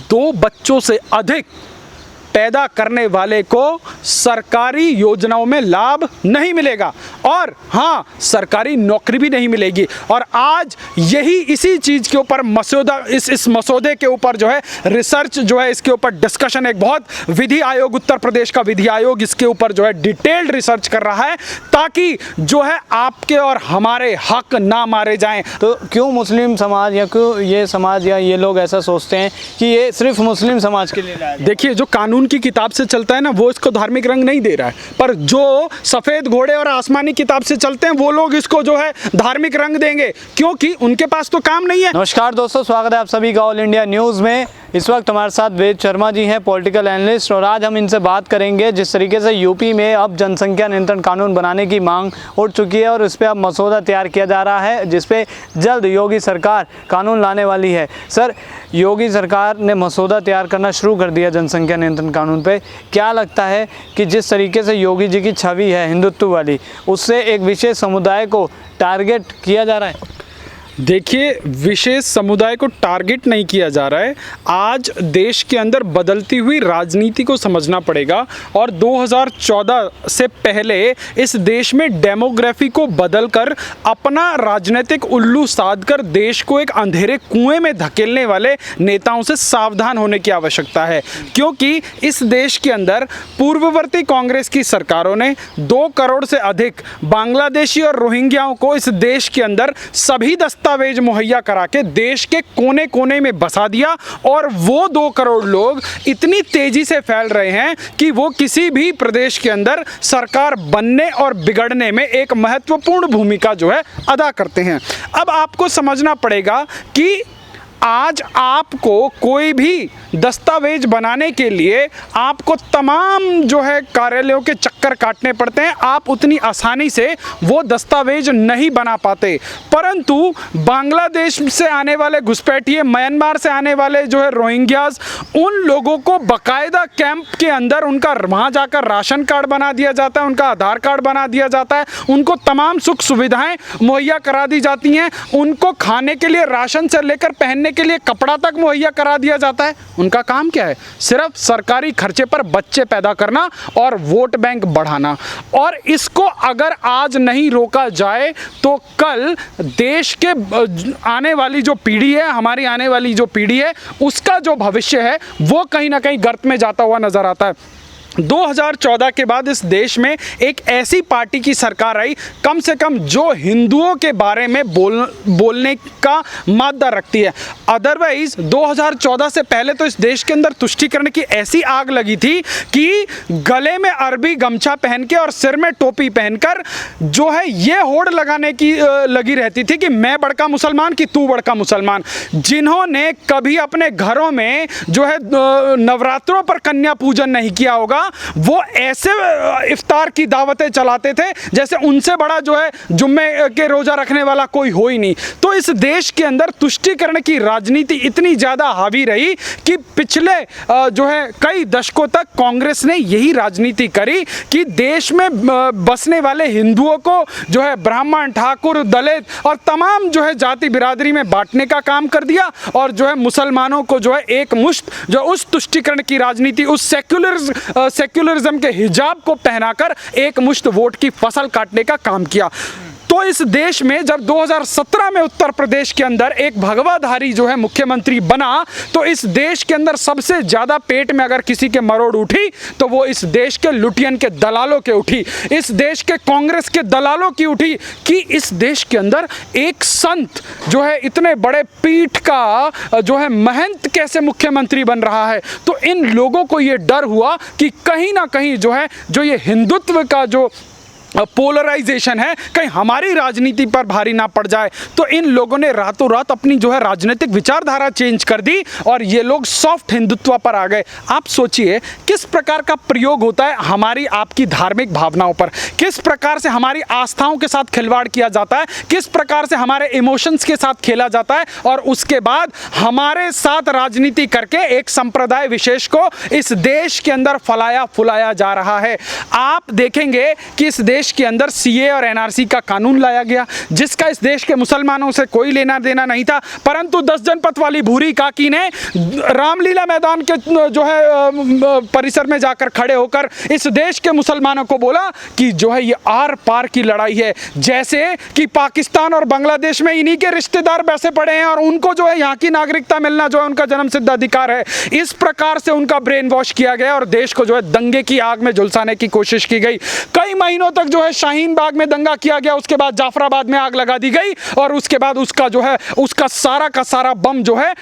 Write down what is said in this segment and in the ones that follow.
2 बच्चों से अधिक पैदा करने वाले को सरकारी योजनाओं में लाभ नहीं मिलेगा और हाँ, सरकारी नौकरी भी नहीं मिलेगी। और आज यही इसी चीज़ के ऊपर मसौदा इस मसौदे के ऊपर जो है रिसर्च जो है, इसके ऊपर डिस्कशन, एक बहुत विधि आयोग, उत्तर प्रदेश का विधि आयोग इसके ऊपर जो है डिटेल्ड रिसर्च कर रहा है ताकि जो है आपके और हमारे हक ना मारे जाएं। तो क्यों मुस्लिम समाज या क्यों ये समाज या ये लोग ऐसा सोचते हैं कि ये सिर्फ मुस्लिम समाज के लिए लाया? देखिए, जो कानून की किताब से चलता है ना, वो इसको धार्मिक रंग नहीं दे रहा है, पर जो सफेद घोड़े और आसमानी किताब से चलते हैं वो लोग इसको जो है धार्मिक रंग देंगे, क्योंकि उनके पास तो काम नहीं है। नमस्कार दोस्तों, स्वागत है आप सभी का ऑल इंडिया न्यूज़ में। इस वक्त हमारे साथ वेद शर्मा जी हैं, पॉलिटिकल एनालिस्ट, और आज हम इनसे बात करेंगे जिस तरीके से यूपी में अब जनसंख्या नियंत्रण कानून बनाने की मांग उठ चुकी है और इस पर अब मसौदा तैयार किया जा रहा है जिस पे जल्द योगी सरकार कानून लाने वाली है। सर, योगी सरकार ने मसौदा तैयार करना शुरू कर दिया जनसंख्या नियंत्रण कानून पे। क्या लगता है कि जिस तरीके से योगी जी की छवि है हिंदुत्व वाली, उससे एक विशेष समुदाय को टारगेट किया जा रहा है? देखिए, विशेष समुदाय को टारगेट नहीं किया जा रहा है। आज देश के अंदर बदलती हुई राजनीति को समझना पड़ेगा और 2014 से पहले इस देश में डेमोग्राफी को बदलकर अपना राजनीतिक उल्लू साधकर देश को एक अंधेरे कुएं में धकेलने वाले नेताओं से सावधान होने की आवश्यकता है, क्योंकि इस देश के अंदर पूर्ववर्ती कांग्रेस की सरकारों ने 2 करोड़ से अधिक बांग्लादेशी और रोहिंग्याओं को इस देश के अंदर सभी दस्तावेज मुहैया करा के देश के कोने कोने में बसा दिया और वो 2 करोड़ लोग इतनी तेजी से फैल रहे हैं कि वो किसी भी प्रदेश के अंदर सरकार बनने और बिगड़ने में एक महत्वपूर्ण भूमिका जो है अदा करते हैं। अब आपको समझना पड़ेगा कि आज आपको कोई भी दस्तावेज बनाने के लिए आपको तमाम जो है कार्यालयों के चक्कर काटने पड़ते हैं। आप उतनी आसानी से वो दस्तावेज नहीं बना पाते, परंतु बांग्लादेश से आने वाले घुसपैठिए, म्यांमार से आने वाले जो है रोहिंग्याज, उन लोगों को बाकायदा कैंप के अंदर उनका वहाँ जाकर राशन कार्ड बना दिया जाता है, उनका आधार कार्ड बना दिया जाता है, उनको तमाम सुख सुविधाएं मुहैया करा दी जाती हैं, उनको खाने के लिए राशन से लेकर पहनने के लिए कपड़ा तक मुहैया करा दिया जाता है। उनका काम क्या है? सिर्फ सरकारी खर्चे पर बच्चे पैदा करना और वोट बैंक बढ़ाना। और इसको अगर आज नहीं रोका जाए तो कल देश के आने वाली जो पीढ़ी है, हमारी आने वाली जो पीढ़ी है, उसका जो भविष्य है वो कहीं ना कहीं गर्त में जाता हुआ नजर आता है। 2014 के बाद इस देश में एक ऐसी पार्टी की सरकार आई, कम से कम जो हिंदुओं के बारे में बोलने का मादा रखती है। अदरवाइज 2014 से पहले तो इस देश के अंदर तुष्टीकरण की ऐसी आग लगी थी कि गले में अरबी गमछा पहन के और सिर में टोपी पहनकर जो है ये होड़ लगाने की लगी रहती थी कि मैं बड़का मुसलमान कि तू बड़का मुसलमान। जिन्होंने कभी अपने घरों में जो है नवरात्रों पर कन्या पूजन नहीं किया होगा, वो ऐसे इफ्तार की दावतें चलाते थे जैसे उनसे बड़ा जो है जुम्मे के रोजा रखने वाला कोई हो ही नहीं। तो इस देश के अंदर तुष्टीकरण की राजनीति इतनी ज्यादा हावी रही कि पिछले जो है कई दशकों तक कांग्रेस ने यही राजनीति करी कि देश में बसने वाले हिंदुओं को जो है ब्राह्मण, ठाकुर, दलित और तमाम जो है जाति बिरादरी में बांटने का काम कर दिया और जो है मुसलमानों को जो है एक मुश्त जो उस तुष्टीकरण की राजनीति, उस सेक्युलरिज्म के हिजाब को पहनाकर एक मुश्त वोट की फसल काटने का काम किया। तो इस देश में जब 2017 में उत्तर प्रदेश के अंदर एक भगवाधारी जो है मुख्यमंत्री बना, तो इस देश के अंदर सबसे ज्यादा पेट में अगर किसी के मरोड़ उठी तो वो इस देश के लुटियन के दलालों के उठी, इस देश के कांग्रेस के दलालों की उठी कि इस देश के अंदर एक संत जो है इतने बड़े पीठ का जो है महंत कैसे मुख्यमंत्री बन रहा है। तो इन लोगों को ये डर हुआ कि कहीं ना कहीं जो है जो ये हिंदुत्व का जो पोलराइजेशन है कहीं हमारी राजनीति पर भारी ना पड़ जाए। तो इन लोगों ने रातों रात अपनी जो है राजनीतिक विचारधारा चेंज कर दी और ये लोग सॉफ्ट हिंदुत्व पर आ गए। आप सोचिए किस प्रकार का प्रयोग होता है हमारी आपकी धार्मिक भावनाओं पर, किस प्रकार से हमारी आस्थाओं के साथ खिलवाड़ किया जाता है, किस प्रकार से हमारे इमोशंस के साथ खेला जाता है और उसके बाद हमारे साथ राजनीति करके एक संप्रदाय विशेष को इस देश के अंदर फलाया फुलाया जा रहा है। आप देखेंगे कि इस देश देश के अंदर सीए और एनआरसी का कानून लाया गया, जिसका इस देश के मुसलमानों से कोई लेना देना नहीं था, परंतु 10 जनपथ वाली भूरी काकी ने रामलीला मैदान के जो है परिसर में जाकर खड़े होकर इस देश के मुसलमानों को बोला कि जो है ये आर पार की लड़ाई है, जैसे कि पाकिस्तान और बांग्लादेश में इन्हीं के रिश्तेदार बैसे पड़े हैं और उनको जो है यहाँ की नागरिकता मिलना जो है उनका जन्मसिद्ध अधिकार है। इस प्रकार से उनका ब्रेन वॉश किया गया और देश को जो है दंगे की आग में झुलसाने की कोशिश की गई। कई महीनों तक जो है शाहीन बाग में दंगा किया गया, उसके बाद जाफराबाद में आग लगा दी गई और उसके बाद उसका जो है उसका सारा का सारा बम जो है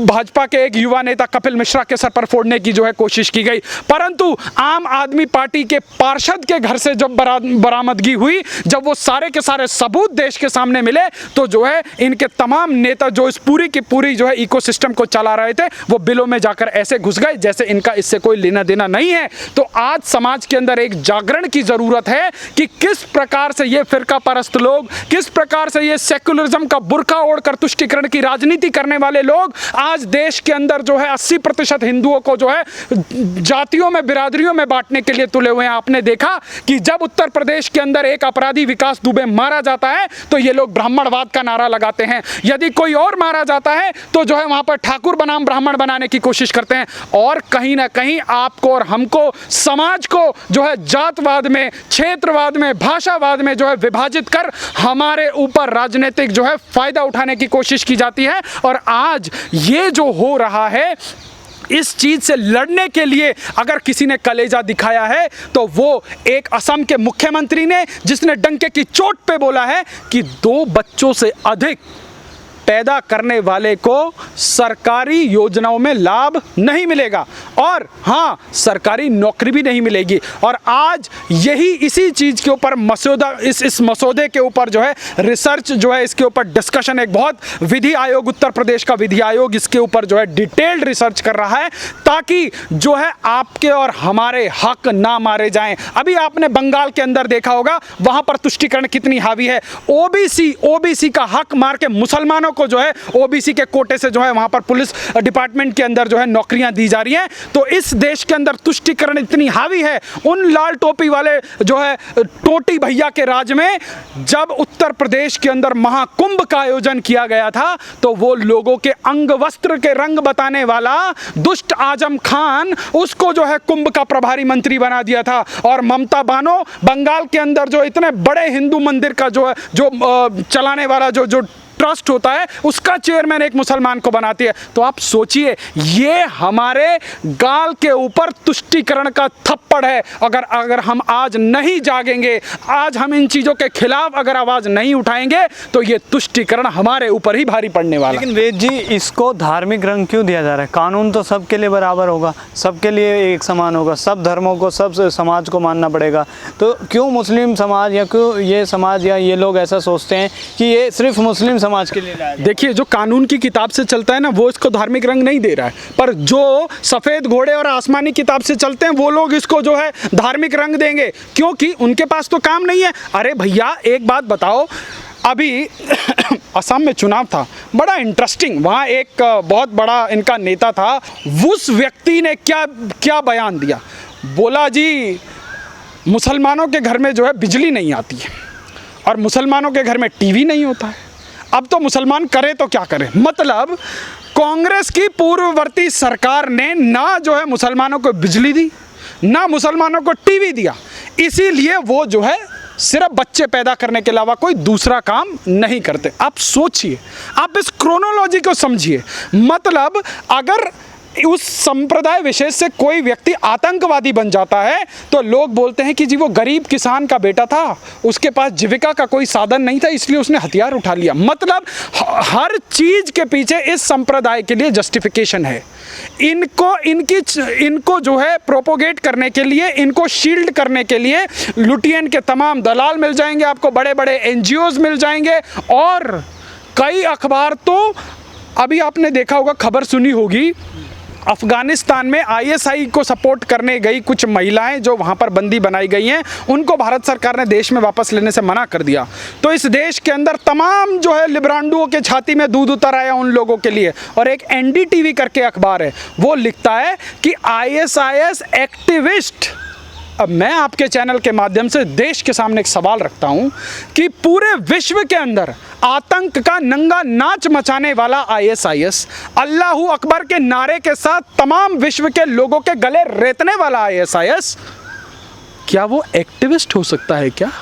भाजपा के एक युवा नेता कपिल मिश्रा के सर पर फोड़ने की जो है कोशिश की गई। परंतु आम आदमी पार्टी के पार्षद के घर से जब बरामदगी हुई, जब वो सारे के सारे सबूत देश के सामने मिले, तो जो है इनके तमाम नेता जो इस पूरी की पूरी जो है इकोसिस्टम को चला रहे थे वो बिलों में जाकर ऐसे घुस गए जैसे इनका इससे कोई लेना देना नहीं है। तो आज समाज के अंदर एक जागरण की जरूरत है कि किस प्रकार से ये फिरका परस्त लोग, किस प्रकार से ये सेक्युलरिज्म का बुर्का ओढ़कर तुष्टीकरण की राजनीति करने वाले लोग आज देश के अंदर जो है 80% हिंदुओं को जो है जातियों में, बिरादरियों में बांटने के लिए तुले हुए हैं। आपने देखा कि जब उत्तर प्रदेश के अंदर एक अपराधी विकास दुबे मारा जाता है तो ये लोग ब्राह्मणवाद का नारा लगाते हैं, यदि कोई और मारा जाता है तो जो है वहां पर ठाकुर बनाम ब्राह्मण बनाने की कोशिश करते हैं। और कहीं ना कहीं आपको और हमको, समाज को जो है जातवाद में, क्षेत्रवाद में, भाषावाद में जो है विभाजित कर हमारे ऊपर राजनीतिक जो है फायदा उठाने की कोशिश की जाती है। और आज ये जो हो रहा है, इस चीज से लड़ने के लिए अगर किसी ने कलेजा दिखाया है तो वो एक असम के मुख्यमंत्री ने, जिसने डंके की चोट पे बोला है कि 2 बच्चों से अधिक पैदा करने वाले को सरकारी योजनाओं में लाभ नहीं मिलेगा और हाँ, सरकारी नौकरी भी नहीं मिलेगी। और आज यही इसी चीज़ के ऊपर मसौदा, इस मसौदे के ऊपर जो है रिसर्च जो है, इसके ऊपर डिस्कशन, एक बहुत विधि आयोग, उत्तर प्रदेश का विधि आयोग इसके ऊपर जो है डिटेल्ड रिसर्च कर रहा है ताकि जो है आपके और हमारे हक ना मारे जाएं। अभी आपने बंगाल के अंदर देखा होगा, वहां पर तुष्टीकरण कितनी हावी है। ओबीसी का हक मार के मुसलमानों को जो है ओबीसी के कोटे से जो है वहां पर पुलिस डिपार्टमेंट के अंदर जो है नौकरियां दी जा रही हैं। तो इस देश के अंदर तुष्टीकरण इतनी हावी है। उन लाल टोपी वाले जो है टोटी भैया के राज में जब उत्तर प्रदेश के अंदर महाकुंभ का आयोजन किया गया था तो वो लोगों के अंग वस्त्र के रंग बताने वाला दुष्ट आजम खान, उसको जो है कुंभ का प्रभारी मंत्री बना दिया था। और ममता बानो बंगाल के अंदर जो इतने बड़े हिंदू मंदिर का जो है चलाने वाला जो ट्रस्ट होता है, उसका चेयरमैन एक मुसलमान को बनाती है। तो आप सोचिए, ये हमारे गाल के ऊपर तुष्टीकरण का थप्पड़ है। अगर हम आज नहीं जागेंगे, आज हम इन चीज़ों के खिलाफ अगर आवाज़ नहीं उठाएंगे तो ये तुष्टीकरण हमारे ऊपर ही भारी पड़ने वाला है। लेकिन वेद जी, इसको धार्मिक रंग क्यों दिया जा रहा है? कानून तो सबके लिए बराबर होगा, सबके लिए एक समान होगा, सब धर्मों को, सब समाज को मानना पड़ेगा। तो क्यों मुस्लिम समाज या क्यों ये समाज या ये लोग ऐसा सोचते हैं कि ये सिर्फ मुस्लिम समाज के लिए लाया जाए? देखिए, जो कानून की किताब से चलता है ना, वो इसको धार्मिक रंग नहीं दे रहा है, पर जो सफ़ेद घोड़े और आसमानी किताब से चलते हैं वो लोग इसको जो है धार्मिक रंग देंगे, क्योंकि उनके पास तो काम नहीं है। अरे भैया, एक बात बताओ, अभी असम में चुनाव था, बड़ा इंटरेस्टिंग, वहाँ एक बहुत बड़ा इनका नेता था, उस व्यक्ति ने क्या बयान दिया। बोला जी, मुसलमानों के घर में जो है बिजली नहीं आती है और मुसलमानों के घर में टीवी नहीं होता है, अब तो मुसलमान करे तो क्या करे। मतलब कांग्रेस की पूर्ववर्ती सरकार ने ना जो है मुसलमानों को बिजली दी, ना मुसलमानों को टीवी दिया, इसीलिए वो जो है सिर्फ बच्चे पैदा करने के अलावा कोई दूसरा काम नहीं करते। आप सोचिए, आप इस क्रोनोलॉजी को समझिए। मतलब अगर उस संप्रदाय विशेष से कोई व्यक्ति आतंकवादी बन जाता है तो लोग बोलते हैं कि जी वो गरीब किसान का बेटा था, उसके पास जीविका का कोई साधन नहीं था, इसलिए उसने हथियार उठा लिया। मतलब हर चीज के पीछे इस संप्रदाय के लिए जस्टिफिकेशन है। इनको जो है प्रोपोगेट करने के लिए, इनको शील्ड करने के लिए लुटियन के तमाम दलाल मिल जाएंगे, आपको बड़े बड़े एनजीओज मिल जाएंगे। और कई अखबार तो, अभी आपने देखा होगा, खबर सुनी होगी, अफगानिस्तान में आईएसआई को सपोर्ट करने गई कुछ महिलाएं जो वहां पर बंदी बनाई गई हैं, उनको भारत सरकार ने देश में वापस लेने से मना कर दिया। तो इस देश के अंदर तमाम जो है लिब्रांडुओं के छाती में दूध उतर आया उन लोगों के लिए। और एक एनडीटीवी करके अखबार है, वो लिखता है कि आईएसआईएस एक्टिविस्ट अब मैं आपके चैनल के माध्यम से देश के सामने एक सवाल रखता हूं कि पूरे विश्व के अंदर आतंक का नंगा नाच मचाने वाला आईएसआईएस, अल्लाहू अकबर के नारे के साथ तमाम विश्व के लोगों के गले रेतने वाला आईएसआईएस, क्या वो एक्टिविस्ट हो सकता है क्या?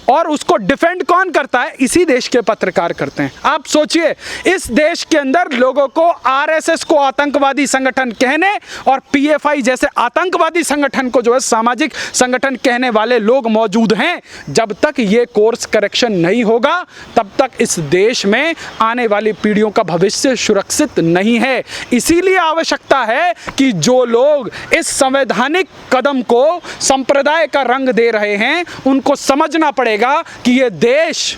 और उसको डिफेंड कौन करता है? इसी देश के पत्रकार करते हैं। आप सोचिए, इस देश के अंदर लोगों को आरएसएस को आतंकवादी संगठन कहने और पीएफआई जैसे आतंकवादी संगठन को जो है सामाजिक संगठन कहने वाले लोग मौजूद हैं। जब तक ये कोर्स करेक्शन नहीं होगा तब तक इस देश में आने वाली पीढ़ियों का भविष्य सुरक्षित नहीं है। इसीलिए आवश्यकता है कि जो लोग इस संवैधानिक कदम को संप्रदाय का रंग दे रहे हैं उनको समझना पड़ेगा कि ये देश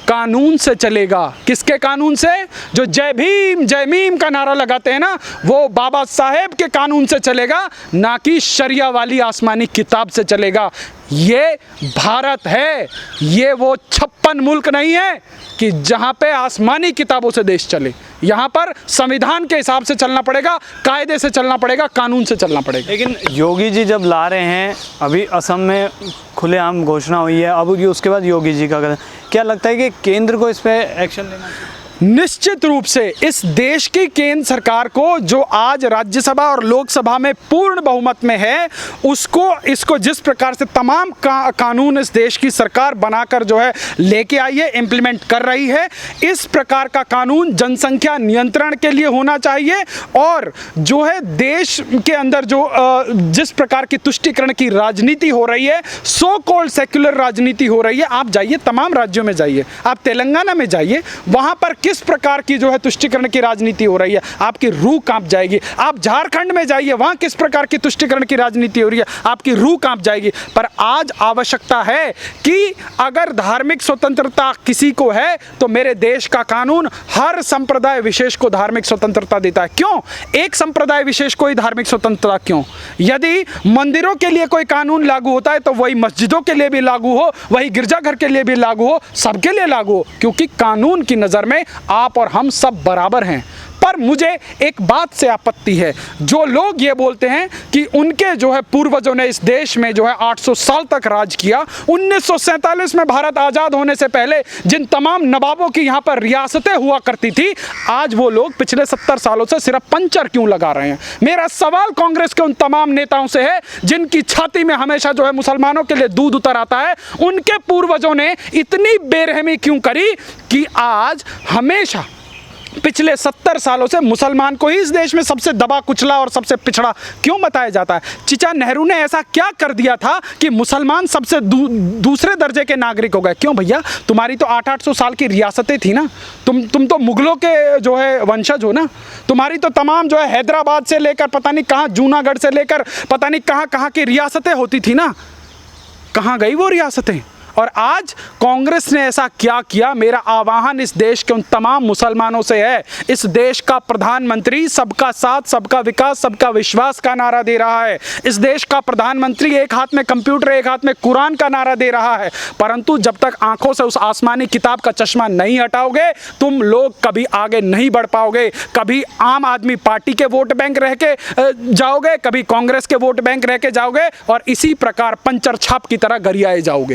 कानून से चलेगा। किसके कानून से? जो जय भीम जय मीम का नारा लगाते हैं ना, वो बाबा साहेब के कानून से चलेगा, ना कि शरिया वाली आसमानी किताब से चलेगा। ये भारत है, ये वो 56 मुल्क नहीं है कि जहां पे आसमानी किताबों से देश चले। यहाँ पर संविधान के हिसाब से चलना पड़ेगा, कायदे से चलना पड़ेगा, कानून से चलना पड़ेगा। लेकिन योगी जी जब ला रहे हैं, अभी असम में खुलेआम घोषणा हुई है, अब उसके बाद योगी जी का कदम, क्या लगता है कि केंद्र को इस पे एक्शन लेना चाहिए? निश्चित रूप से इस देश की केंद्र सरकार को, जो आज राज्यसभा और लोकसभा में पूर्ण बहुमत में है, इसको जिस प्रकार से तमाम कानून इस देश की सरकार बनाकर जो है लेके आई है, इम्प्लीमेंट कर रही है, इस प्रकार का कानून जनसंख्या नियंत्रण के लिए होना चाहिए। और जो है देश के अंदर जो जिस प्रकार की तुष्टीकरण की राजनीति हो रही है, सो कॉल्ड सेक्युलर राजनीति हो रही है, आप जाइए तमाम राज्यों में जाइए, आप तेलंगाना में जाइए, वहां पर किस प्रकार की जो है तुष्टीकरण की राजनीति हो रही है, आपकी रूह कांप जाएगी। आप झारखंड में जाइए, वहां किस प्रकार की तुष्टीकरण की राजनीति हो रही है, आपकी रूह कांप जाएगी। पर आज आवश्यकता है कि अगर धार्मिक स्वतंत्रता किसी को है तो मेरे देश का कानून हर संप्रदाय विशेष को धार्मिक स्वतंत्रता देता है। क्यों एक संप्रदाय विशेष को ही धार्मिक स्वतंत्रता? क्यों? यदि मंदिरों के लिए कोई कानून लागू होता है तो वही मस्जिदों के लिए भी लागू हो, वही गिरजाघर के लिए भी लागू हो, सबके लिए लागू हो, क्योंकि कानून की नज़र में आप और हम सब बराबर हैं। पर मुझे एक बात से आपत्ति है, जो लोग ये बोलते हैं कि उनके जो है पूर्वजों ने इस देश में जो है 800 साल तक राज किया, 1947 में भारत आज़ाद होने से पहले जिन तमाम नवाबों की यहाँ पर रियासतें हुआ करती थी, आज वो लोग पिछले 70 सालों से सिर्फ पंचर क्यों लगा रहे हैं? मेरा सवाल कांग्रेस के उन तमाम नेताओं से है जिनकी छाती में हमेशा जो है मुसलमानों के लिए दूध उतर आता है, उनके पूर्वजों ने इतनी बेरहमी क्यों करी कि आज हमेशा पिछले 70 सालों से मुसलमान को ही इस देश में सबसे दबा कुचला और सबसे पिछड़ा क्यों बताया जाता है? चिचा नेहरू ने ऐसा क्या कर दिया था कि मुसलमान सबसे दूसरे दर्जे के नागरिक हो गए? क्यों भैया, तुम्हारी तो 800-800 साल की रियासतें थी ना, तुम तो मुगलों के जो है वंशज हो ना, तुम्हारी तो तमाम जो है हैदराबाद से लेकर पता नहीं कहाँ, जूनागढ़ से लेकर पता नहीं कहाँ कहाँ की रियासतें होती थी ना, कहाँ गई वो रियासतें? और आज कांग्रेस ने ऐसा क्या किया? मेरा आह्वान इस देश के उन तमाम मुसलमानों से है, इस देश का प्रधानमंत्री सबका साथ सबका विकास सबका विश्वास का नारा दे रहा है, इस देश का प्रधानमंत्री एक हाथ में कंप्यूटर एक हाथ में कुरान का नारा दे रहा है, परंतु जब तक आंखों से उस आसमानी किताब का चश्मा नहीं हटाओगे तुम लोग कभी आगे नहीं बढ़ पाओगे। कभी आम आदमी पार्टी के वोट बैंक रह के जाओगे, कभी कांग्रेस के वोट बैंक रह के जाओगे, और इसी प्रकार पंचर छाप की तरह गरियाए जाओगे।